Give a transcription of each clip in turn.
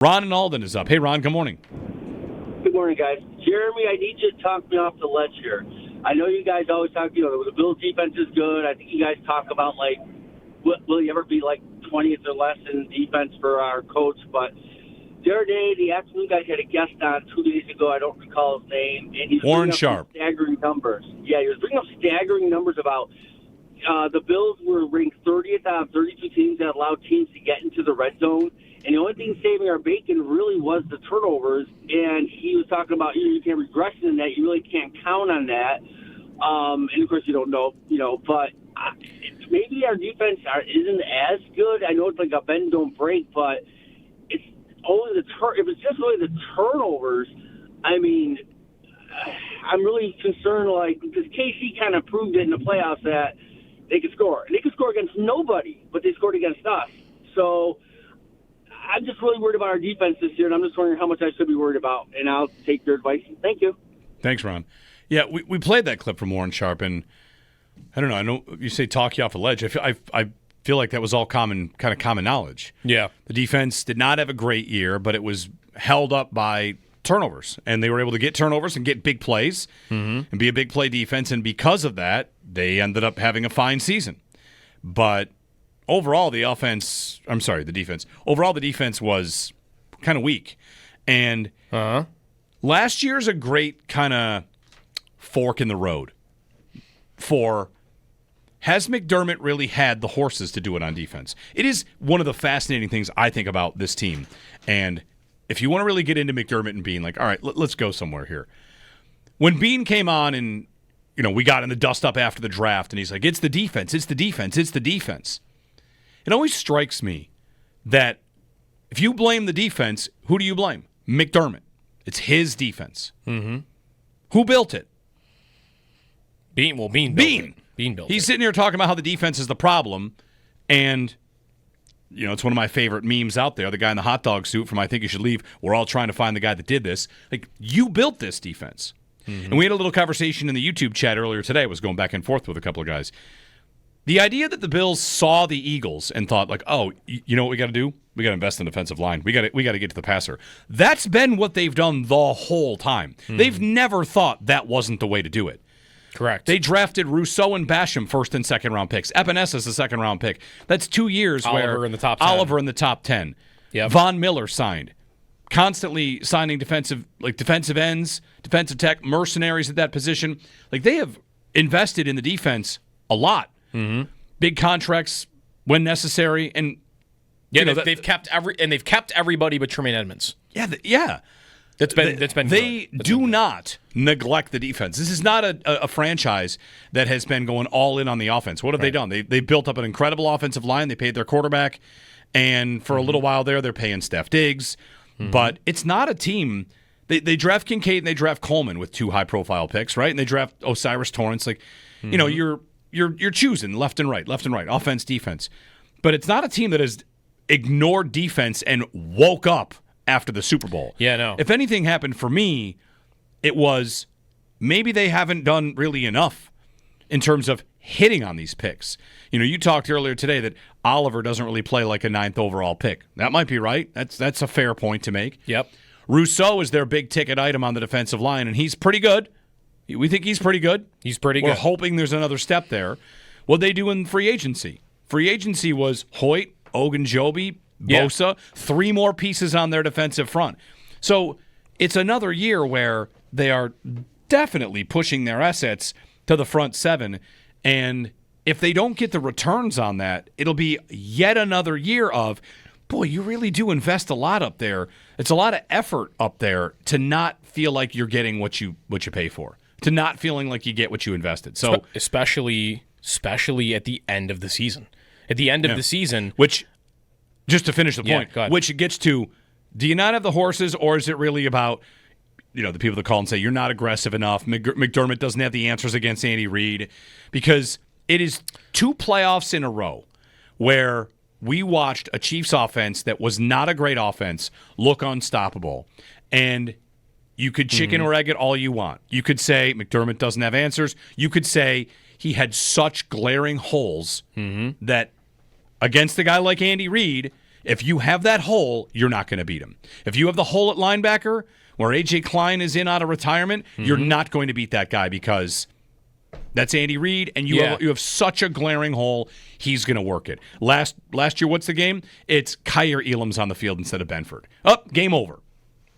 Ron in Alden is up. Hey, Ron, good morning. Good morning, guys. Jeremy, I need you to talk me off the ledge here. I know you guys always talk, the Bills defense is good. I think you guys talk about, will you ever be 20th or less in defense for our coach? But the other day, the afternoon guys had a guest on 2 days ago. I don't recall his name. And he's Warren bringing up Sharp. Staggering numbers. Yeah, he was bringing up staggering numbers about the Bills were ranked 30th out of 32 teams that allowed teams to get into the red zone. And the only thing saving our bacon really was the turnovers. And he was talking about you can't regression in that. You really can't count on that. And, of course, you don't know, but maybe our defense isn't as good. I know it's like a bend, don't break, but it's only if it's just really the turnovers, I mean, I'm really concerned, because KC kind of proved it in the playoffs that they could score. And they could score against nobody, but they scored against us. So I'm just really worried about our defense this year, and I'm just wondering how much I should be worried about. And I'll take your advice. Thank you. Thanks, Ron. Yeah, we played that clip from Warren Sharp, and I don't know. I know you say talk you off a ledge. I feel like that was all common knowledge. Yeah. The defense did not have a great year, but it was held up by turnovers, and they were able to get turnovers and get big plays and be a big play defense, and because of that, they ended up having a fine season. But overall, the defense. Overall, the defense was kind of weak. And last year's a great kind of fork in the road for has McDermott really had the horses to do it on defense? It is one of the fascinating things I think about this team. And if you want to really get into McDermott and Beane, all right, let's go somewhere here. When Beane came on and, we got in the dust up after the draft, and he's like, it's the defense, it's the defense, it's the defense. It always strikes me that if you blame the defense, who do you blame? McDermott. It's his defense. Mm-hmm. Who built it? Beane built it. Beane built it. He's sitting here talking about how the defense is the problem, and it's one of my favorite memes out there. The guy in the hot dog suit from I Think You Should Leave. We're all trying to find the guy that did this. You built this defense. Mm-hmm. And we had a little conversation in the YouTube chat earlier today. I was going back and forth with a couple of guys. The idea that the Bills saw the Eagles and thought, you know what we got to do? We got to invest in the defensive line. We got to get to the passer. That's been what they've done the whole time. Mm-hmm. They've never thought that wasn't the way to do it. Correct. They drafted Rousseau and Basham first and second round picks. Epinesa a second round pick. That's 2 years Oliver where in the top 10. Oliver in the top 10. Yep. Von Miller signed. Constantly signing defensive ends, defensive tech, mercenaries at that position. They have invested in the defense a lot. Mm-hmm. Big contracts when necessary, and they've kept everybody but Tremaine Edmonds. Yeah. That's been. They do not neglect the defense. This is not a franchise that has been going all in on the offense. What have they done? They built up an incredible offensive line. They paid their quarterback, and for a little while there, they're paying Steph Diggs. Mm-hmm. But it's not a team. They draft Kincaid and they draft Coleman with 2 high-profile picks, right? And they draft Osiris Torrance. You're choosing left and right, offense, defense. But it's not a team that has ignored defense and woke up after the Super Bowl. Yeah, no. If anything happened for me, it was maybe they haven't done really enough in terms of hitting on these picks. You talked earlier today that Oliver doesn't really play like a 9th overall pick. That might be right. That's a fair point to make. Yep. Rousseau is their big-ticket item on the defensive line, and he's pretty good. We think he's pretty good. We're hoping there's another step there. What'd they do in free agency? Free agency was Hoyt, Ogunjobi, Bosa, 3 more pieces on their defensive front. So it's another year where they are definitely pushing their assets to the front 7, and if they don't get the returns on that, it'll be yet another year of, boy, you really do invest a lot up there. It's a lot of effort up there to not feel like you're getting what you pay for, to not feeling like you get what you invested. So especially at the end of the season. At the end of the season, which, just to finish the point, which it gets to, do you not have the horses, or is it really about, the people that call and say you're not aggressive enough? McDermott doesn't have the answers against Andy Reid, because it is 2 playoffs in a row where we watched a Chiefs offense that was not a great offense look unstoppable. And you could chicken or egg it all you want. You could say McDermott doesn't have answers. You could say he had such glaring holes that against a guy like Andy Reid, If you have that hole, you're not going to beat him. If you have the hole at linebacker where A.J. Klein is in out of retirement, you're not going to beat that guy because that's Andy Reid, and you have such a glaring hole, he's going to work it. Last year, what's the game? It's Kyer Elam's on the field instead of Benford. Game over.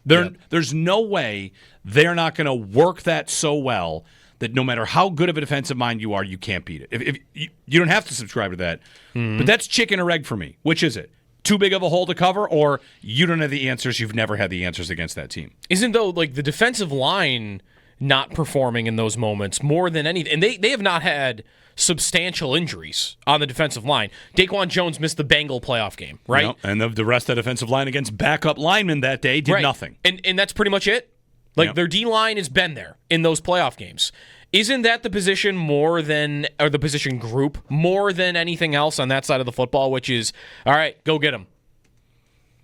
There's no way they're not going to work that so well that no matter how good of a defensive mind you are, you can't beat it. If you don't have to subscribe to that, but that's chicken or egg for me. Which is it? Too big of a hole to cover, or you don't have the answers, you've never had the answers against that team? Isn't, though, like the defensive line not performing in those moments more than anything? And they have not had substantial injuries on the defensive line. Daquan Jones missed the Bengal playoff game, right? Yep. And the rest of the defensive line against backup linemen that day did nothing. And that's pretty much it? Like, their D-line has been there in those playoff games. Isn't that the position or the position group more than anything else on that side of the football, which is, all right, go get him.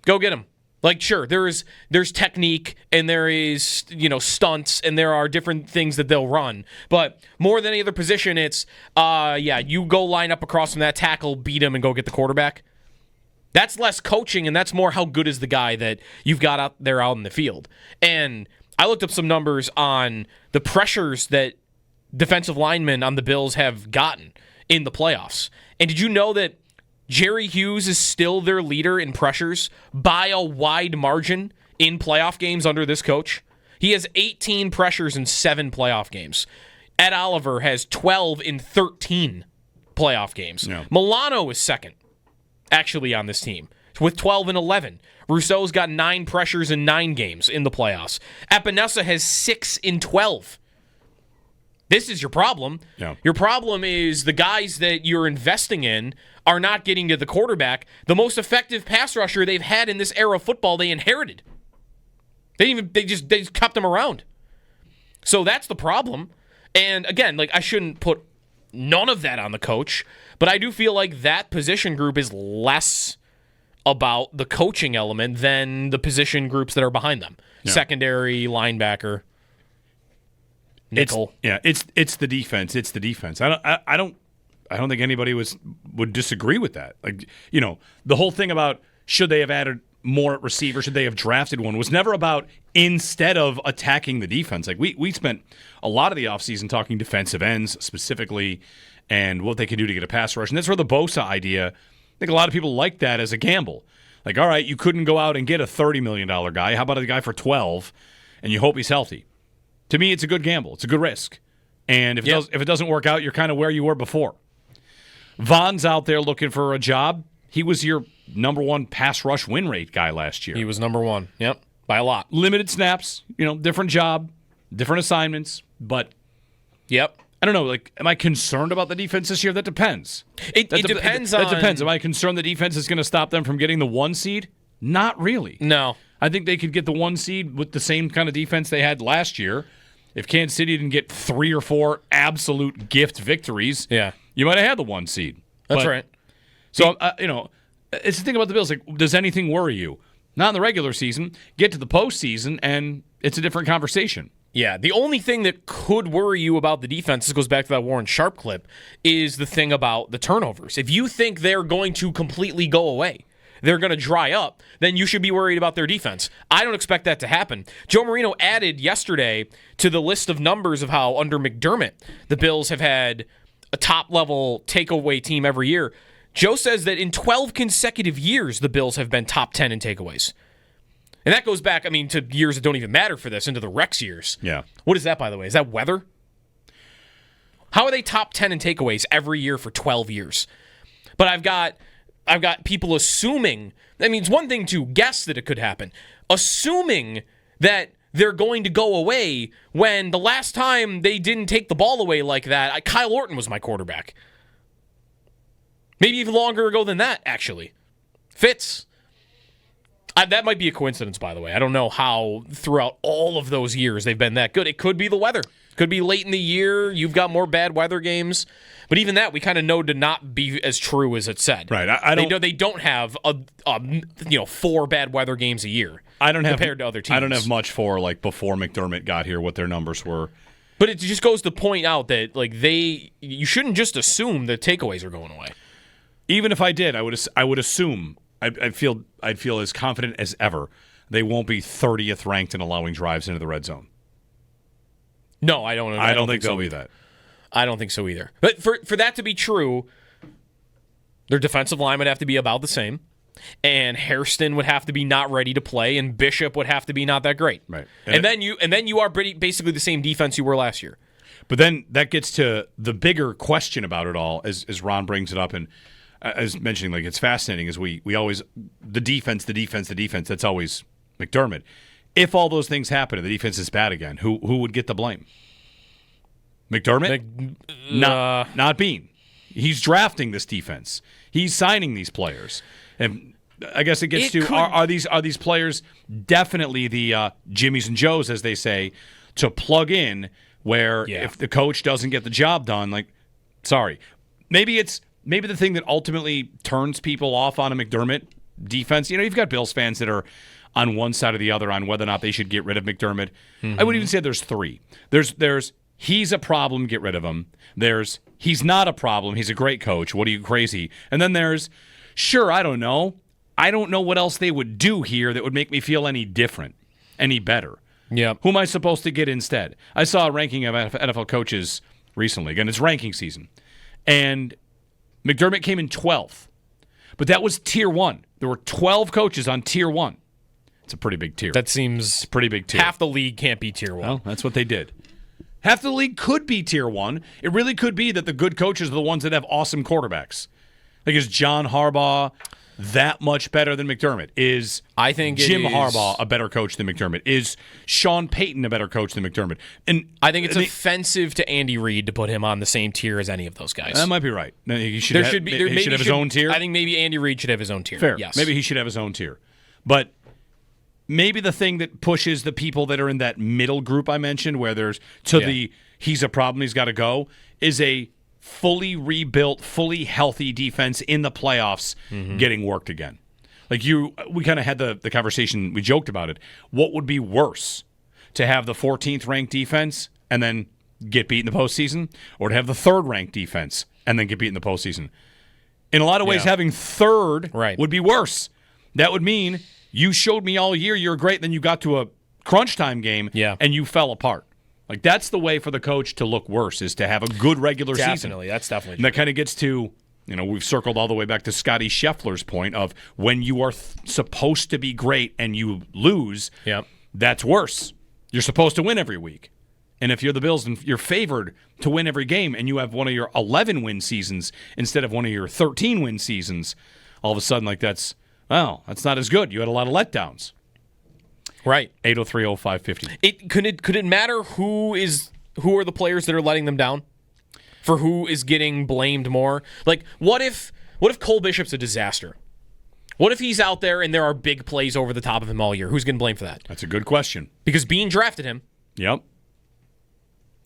Go get him. Like, sure, there's technique and there is, stunts and there are different things that they'll run. But more than any other position, it's, you go line up across from that tackle, beat him, and go get the quarterback. That's less coaching, and that's more how good is the guy that you've got out there out in the field. And I looked up some numbers on the pressures that defensive linemen on the Bills have gotten in the playoffs. And did you know that Jerry Hughes is still their leader in pressures by a wide margin in playoff games under this coach? He has 18 pressures in 7 playoff games. Ed Oliver has 12 in 13 playoff games. Yeah. Milano is second, actually, on this team with 12 and 11. Rousseau's got 9 pressures in 9 games in the playoffs. Epinesa has 6 in 12. This is your problem. Yeah. Your problem is the guys that you're investing in are not getting to the quarterback. The most effective pass rusher they've had in this era of football, they inherited. They just kept them around. So that's the problem. And again, I shouldn't put none of that on the coach, but I do feel like that position group is less about the coaching element than the position groups that are behind them. Yeah. Secondary, linebacker, nickel. It's the defense. It's the defense. I don't think anybody would disagree with that. The whole thing about should they have added more at receiver, should they have drafted one, was never about instead of attacking the defense. We spent a lot of the offseason talking defensive ends specifically and what they can do to get a pass rush. And that's where the Bosa idea, I think a lot of people like that as a gamble. All right, you couldn't go out and get a $30 million guy. How about a guy for 12 and you hope he's healthy? To me, it's a good gamble. It's a good risk. And if it doesn't work out, you're kind of where you were before. Vaughn's out there looking for a job. He was your number 1 pass rush win rate guy last year. He was number 1, by a lot. Limited snaps, different job, different assignments, but I don't know, am I concerned about the defense this year? That depends. It depends on... That depends. Am I concerned the defense is going to stop them from getting the 1 seed? Not really. No. I think they could get the 1 seed with the same kind of defense they had last year. If Kansas City didn't get 3 or 4 absolute gift victories, you might have had the 1 seed. That's right. So, it's the thing about the Bills. Does anything worry you? Not in the regular season. Get to the postseason, and it's a different conversation. Yeah, the only thing that could worry you about the defense, this goes back to that Warren Sharp clip, is the thing about the turnovers. If you think they're going to completely go away, they're going to dry up, then you should be worried about their defense. I don't expect that to happen. Joe Marino added yesterday to the list of numbers of how under McDermott, the Bills have had a top-level takeaway team every year. Joe says that in 12 consecutive years, the Bills have been top 10 in takeaways. And that goes back, to years that don't even matter for this, into the Rex years. Yeah. What is that, by the way? Is that weather? How are they top 10 in takeaways every year for 12 years? But I've got people assuming, it's one thing to guess that it could happen, assuming that they're going to go away when the last time they didn't take the ball away like that, Kyle Orton was my quarterback. Maybe even longer ago than that, actually. Fitz. That might be a coincidence, by the way. I don't know how throughout all of those years they've been that good. It could be the weather. Could be late in the year. You've got more bad weather games. But even that, we kind of know to not be as true as it said. Right. They don't have 4 bad weather games a year. Compared to other teams. I don't have much for before McDermott got here, what their numbers were. But it just goes to point out that you shouldn't just assume that takeaways are going away. Even if I did, I would assume I'd feel as confident as ever they won't be 30th ranked in allowing drives into the red zone. No, I don't. I don't think they'll be that. I don't think so either. But for that to be true, their defensive line would have to be about the same, and Hairston would have to be not ready to play, and Bishop would have to be not that great. Right. And then you are basically the same defense you were last year. But then that gets to the bigger question about it all, as Ron brings it up, and as mentioning, like, it's fascinating, is we always the defense. That's always McDermott. If all those things happen and the defense is bad again, who would get the blame? McDermott? Not Beane. He's drafting this defense. He's signing these players. And I guess it gets are these players definitely the Jimmies and Joes, as they say, to plug in where if the coach doesn't get the job done, like, sorry. Maybe the thing that ultimately turns people off on a McDermott defense, you've got Bills fans that are on one side or the other on whether or not they should get rid of McDermott. I would even say there's three. There's he's a problem, get rid of him. There's he's not a problem, he's a great coach. What are you, crazy? And then there's, sure, I don't know what else they would do here that would make me feel any different, any better. Yeah. Who am I supposed to get instead? I saw a ranking of NFL coaches recently. Again, it's ranking season. And McDermott came in 12th. But that was tier 1. There were 12 coaches on tier 1. It's a pretty big tier. That seems pretty big tier. Half the league can't be tier 1. Well, that's what they did. Half the league could be tier 1. It really could be that the good coaches are the ones that have awesome quarterbacks. Like, is John Harbaugh that much better than McDermott? Is Jim Harbaugh a better coach than McDermott? Is Sean Payton a better coach than McDermott? And I think it's offensive to Andy Reid to put him on the same tier as any of those guys. That might be right. He should have his own tier. I think maybe Andy Reid should have his own tier. Fair. Yes. Maybe he should have his own tier. But maybe the thing that pushes the people that are in that middle group I mentioned, where there's he's a problem, he's got to go, is a fully rebuilt, fully healthy defense in the playoffs getting worked again. Like we kind of had the conversation, we joked about it. What would be worse, to have the 14th ranked defense and then get beat in the postseason, or to have the 3rd ranked defense and then get beat in the postseason? In a lot of ways, having 3rd would be worse. That would mean you showed me all year you're great, then you got to a crunch time game and you fell apart. Like, that's the way for the coach to look worse, is to have a good regular season. Definitely, that's definitely true. And that kind of gets to, we've circled all the way back to Scotty Scheffler's point of when you are supposed to be great and you lose, that's worse. You're supposed to win every week. And if you're the Bills and you're favored to win every game and you have one of your 11-win seasons instead of one of your 13-win seasons, all of a sudden, like, that's not as good. You had a lot of letdowns. Right. 803-0550. Could it matter who are the players that are letting them down? For who is getting blamed more? Like, what if Cole Bishop's a disaster? What if he's out there and there are big plays over the top of him all year? Who's getting blamed for that? That's a good question. Because Beane drafted him. Yep.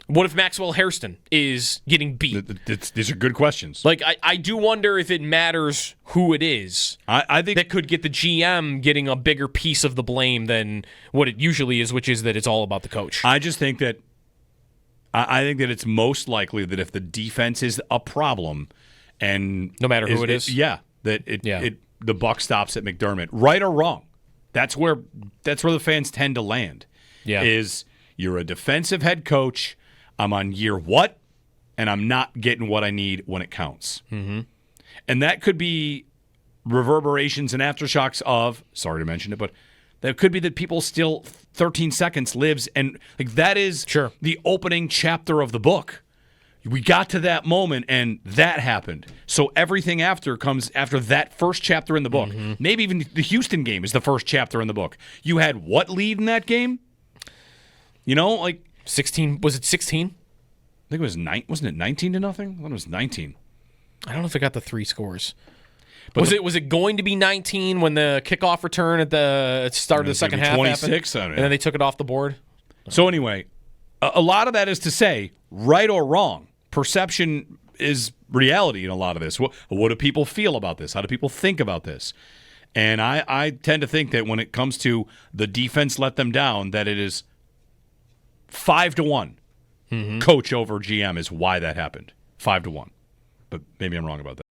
What if Maxwell Hairston is getting beat? These are good questions. Like, I do wonder if it matters who it is. I think that could get the GM getting a bigger piece of the blame than what it usually is, which is that it's all about the coach. I just think that it's most likely that if the defense is a problem, and no matter who it is, the buck stops at McDermott, right or wrong. That's where the fans tend to land. Yeah, is you're a defensive head coach. I'm on year what, and I'm not getting what I need when it counts. Mm-hmm. And that could be reverberations and aftershocks of, sorry to mention it, but that could be that people still 13 seconds lives, and like that is the opening chapter of the book. We got to that moment, and that happened. So everything after comes after that first chapter in the book. Mm-hmm. Maybe even the Houston game is the first chapter in the book. You had what lead in that game? 16. Was it 16? I think it was 9. Wasn't it 19-0? I thought it was 19. I don't know if it got the 3 scores. But was it going to be 19 when the kickoff return at the start of the second half 26 happened? And then they took it off the board? So anyway, a lot of that is to say, right or wrong, perception is reality in a lot of this. What do people feel about this? How do people think about this? And I tend to think that when it comes to the defense let them down, that it is 5-1 coach over GM is why that happened. 5-1. But maybe I'm wrong about that.